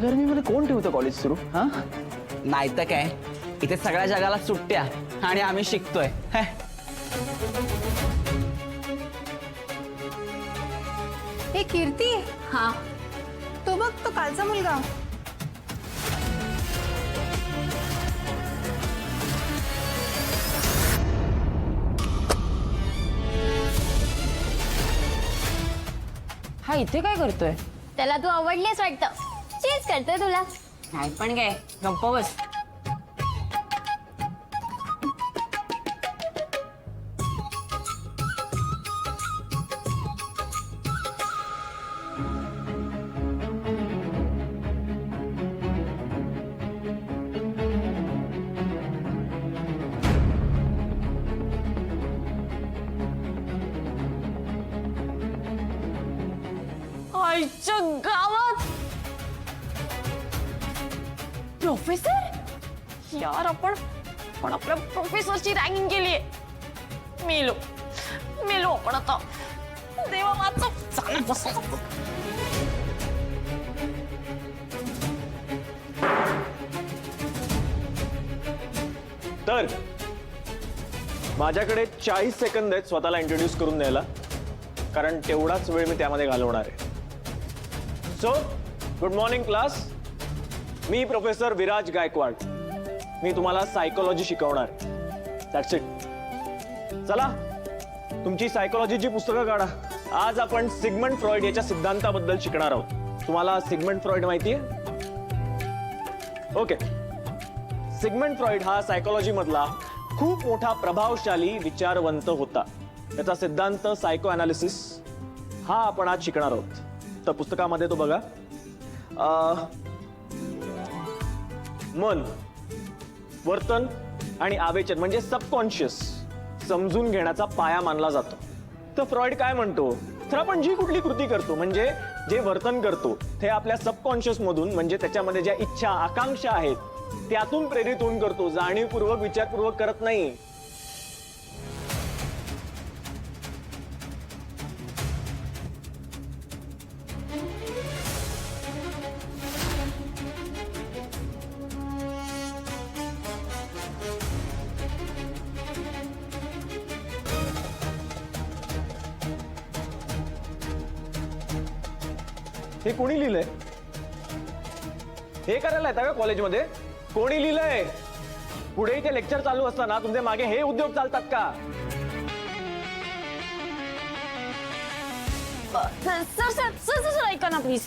गरमीमध्ये कोण ठेवतं कॉलेज सुरू? हा, नाही तर काय, इथे सगळ्या जगाला सुट्ट्या आणि आम्ही शिकतोय. हे कीर्ती, हा, तो बघ तो कालचा मुलगा. हा इथे काय करतोय? त्याला तू आवडलीस वाटतं, चीज करतोय तुला. काय पण काय, गप्प बस. आईच्या गावात प्रोफेसर, यार आपण आपल्या प्रोफेसरची रॅगिंग केलीये. मेलो मेलो आपण आता. देवा वाचव. चालत बस. तर माझ्याकडे 40 सेकंद आहेत स्वतःला इंट्रोड्यूस करून द्यायला, कारण तेवढाच वेळ मी त्यामध्ये घालवणार आहे. So good morning class. मी प्रोफेसर विराज गायकवाड. मी तुम्हाला सायकोलॉजी शिकवणार आहे. That's it. चला, तुमची सायकोलॉजीची पुस्तकं काढा. आज आपण सिगमंड फ्रॉइड याच्या सिद्धांताबद्दल शिकणार आहोत. तुम्हाला सिगमंड फ्रॉइड माहिती आहे? ओके. सिगमंड फ्रॉइड हा सायकोलॉजी मधला खूप मोठा प्रभावशाली विचारवंत होता. त्याचा सिद्धांत सायको अनालिसिस हा आपण आज शिकणार आहोत. तर पुस्तकामध्ये तो बघा. मन, वर्तन आणि आवेचन म्हणजे सबकॉन्शियस समजून घेण्याचा पाया मानला जातो. तर फ्रॉइड काय म्हणतो, तर आपण जी कुठली कृती करतो म्हणजे जे वर्तन करतो ते आपल्या सबकॉन्शियस मधून, म्हणजे त्याच्यामध्ये ज्या इच्छा आकांक्षा आहेत त्यातून प्रेरित होऊन करतो, जाणीवपूर्वक विचारपूर्वक करत नाही. हे कोणी लिहिलंय? हे करायला येतं का कॉलेजमध्ये? कोणी लिहिलंय? पुढे इथे लेक्चर चालू असताना तुमचे मागे हे उद्योग चालतात का? सर सर सर सर ऐका ना प्लीज.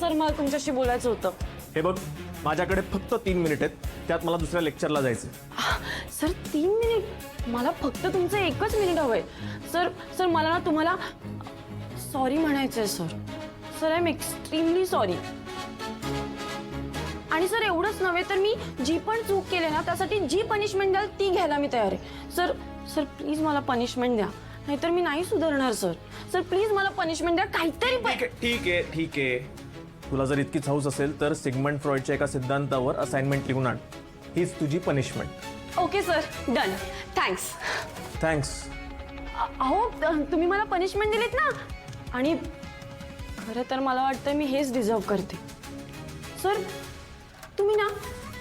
सर मला तुमच्याशी बोलायचं होतं. हे बघ, माझ्याकडे फक्त 3 मिनिट आहेत. त्यात मला दुसऱ्या लेक्चरला जायचं. Sir 3 minute? मला फक्त तुमचं 1च मिनिट हवंय. सर सर मला ना तुम्हाला सॉरी म्हणायचंय sir. Sir I am extremely sorry. आणि सर एवढंच नव्हे तर मी जी पण चूक केली ना त्यासाठी जी पनिशमेंट द्याल ती घ्यायला मी तयार आहे. सर सर प्लीज मला पनिशमेंट द्या, नाहीतर मी नाही सुधारणार सर. सर प्लीज मला पनिशमेंट द्या काहीतरी. ठीक आहे. तुला जर इतकीच हौस असेल तर सिगमंड फ्रॉइडच्या एका सिद्धांतावर असाइनमेंट लिहून आण. हीच तुझी punishment. Okay sir, done. Thanks. अहो तुम्ही मला पनिशमेंट दिलीत ना, आणि खरं तर मला वाटतं मी हेच डिझर्व करते. सर तुम्ही ना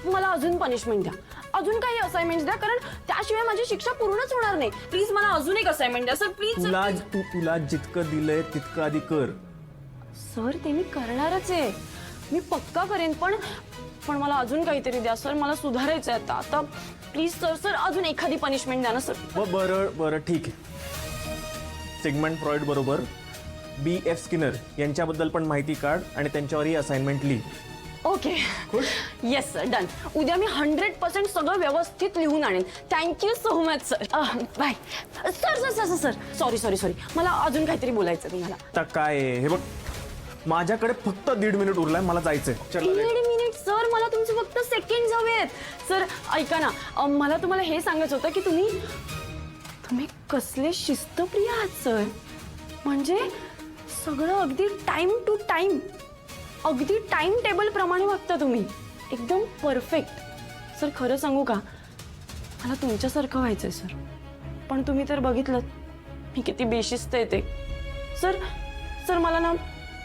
मला अजून पनिशमेंट द्या, अजून काही असाइनमेंट द्या, कारण त्याशिवाय माझी शिक्षा पूर्णच होणार नाही. प्लीज मला अजून एक असाइनमेंट द्या सर, प्लीज. तुला जितकं दिलंय तितकं आधी कर. सर ते मी करणारच आहे, मी पक्का करेन, पण मला अजून काहीतरी द्या सर. मला सुधारायचं आहे आता. Please sir. सर अजून एखादी पनिशमेंट द्या ना सर. बरं ठीक आहे. सिगमंड फ्रॉइड बरोबर B.F. स्किनर यांच्याबद्दल पण माहिती काढ आणि त्यांच्यावर ही असाइनमेंट लिही. ओके. Yes sir, done. उद्या मी 100% सगळं व्यवस्थित लिहून आणेन. Thank you so much sir. Bye. Sir sorry मला अजून काहीतरी बोलायचं तुम्हाला. आता काय हे बघ, माझ्याकडे फक्त 1.5 मिनिट उरलाय, मला जायचंय. 1.5 मिनिट सर? मला तुमचे फक्त सेकंड हवेत. सर ऐका ना, मला तुम्हाला हे सांगायचं होतं की तुम्ही कसले शिस्तप्रिय आहात सर. म्हणजे सगळं अगदी टाइम टू टाइम, अगदी टाइम टेबल प्रमाणे वागता तुम्ही, एकदम परफेक्ट. सर खरं सांगू का, मला तुमच्यासारखं व्हायचंय सर, पण तुम्ही तर बघितलं मी किती बेशिस्त आहे ते. सर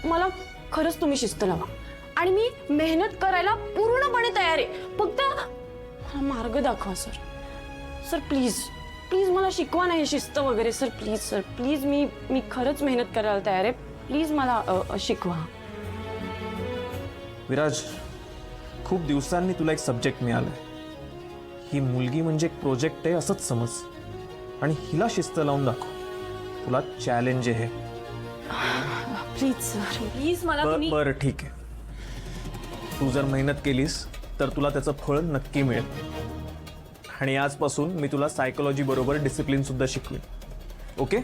मला खरंच तुम्ही शिस्त लावा. आणि मी मेहनत करायला पूर्णपणे तयार आहे. फक्त मला मार्ग दाखवा सर. सर प्लीज प्लीज मला शिकवा नाही शिस्त वगैरे. सर प्लीज मी खरंच मेहनत करायला तयार आहे. प्लीज मला शिकवा. विराज, खूप दिवसांनी तुला एक सब्जेक्ट मिळालाय. ही मुलगी म्हणजे एक प्रोजेक्ट आहे असंच समज, आणि हिला शिस्त लावून दाखव. तुला चॅलेंज आहे. प्लीज सर प्लीज मला तुम्ही. बरं ठीक आहे, तू जर मेहनत केलीस तर तुला त्याचं फळ नक्की मिळेल. आणि आजपासून मी तुला सायकोलॉजी बरोबर डिसिप्लिन सुद्धा शिकवेन. Okay?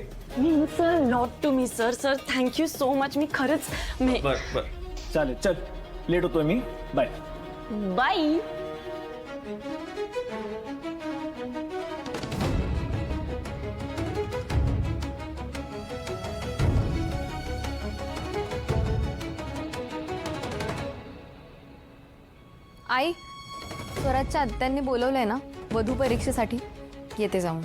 Sir not to me sir. Sir thank you so much. मी खरंच बरं चालेल. चल, लेट होतोय मी. बाय. बाय. आई, स्वराजच्या आत्यांनी बोलवलंय ना वधू परीक्षेसाठी, येते जाऊन.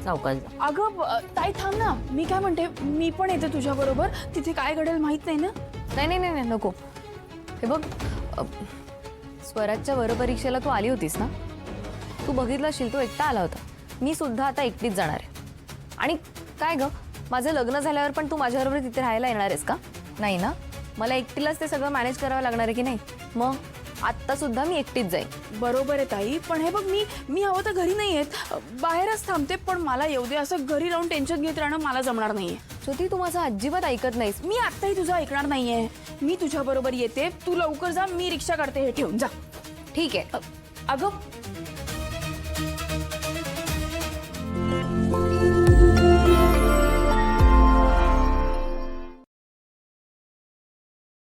सावकाश. अगं ताई थांब ना, मी काय म्हणते, मी पण येते तुझ्या बरोबर. तिथे काय घडेल माहित नाही ना. नाही नको. हे बघ, स्वराजच्या वरपरीक्षेला तू आली होतीस ना, तू बघितलं असेल तो एकटा आला होता. मी सुद्धा आता एकटीच जाणार आहे. आणि काय ग, माझं लग्न झाल्यावर पण तू माझ्याबरोबर तिथे राहायला येणार आहेस का? नाही ना. मला एकटीलाच ते सगळं मॅनेज करावं लागणार आहे की नाही? मग आत्ता सुद्धा मी एकटीच जाईन. बरोबर आहे ताई, पण हे बघ, मी हवं तर घरी नाही येत, बाहेरच थांबते. पण मला येऊ दे. असं घरी राहून टेन्शन घेत राहणं मला जमणार नाहीये. ज्योती, तू माझं अजिबात ऐकत नाहीस. मी आत्ताही तुझं ऐकणार नाहीये. मी तुझ्या बरोबर येते. तू लवकर जा, मी रिक्षा काढते. हे ठेवून जा. ठीक आहे. अगं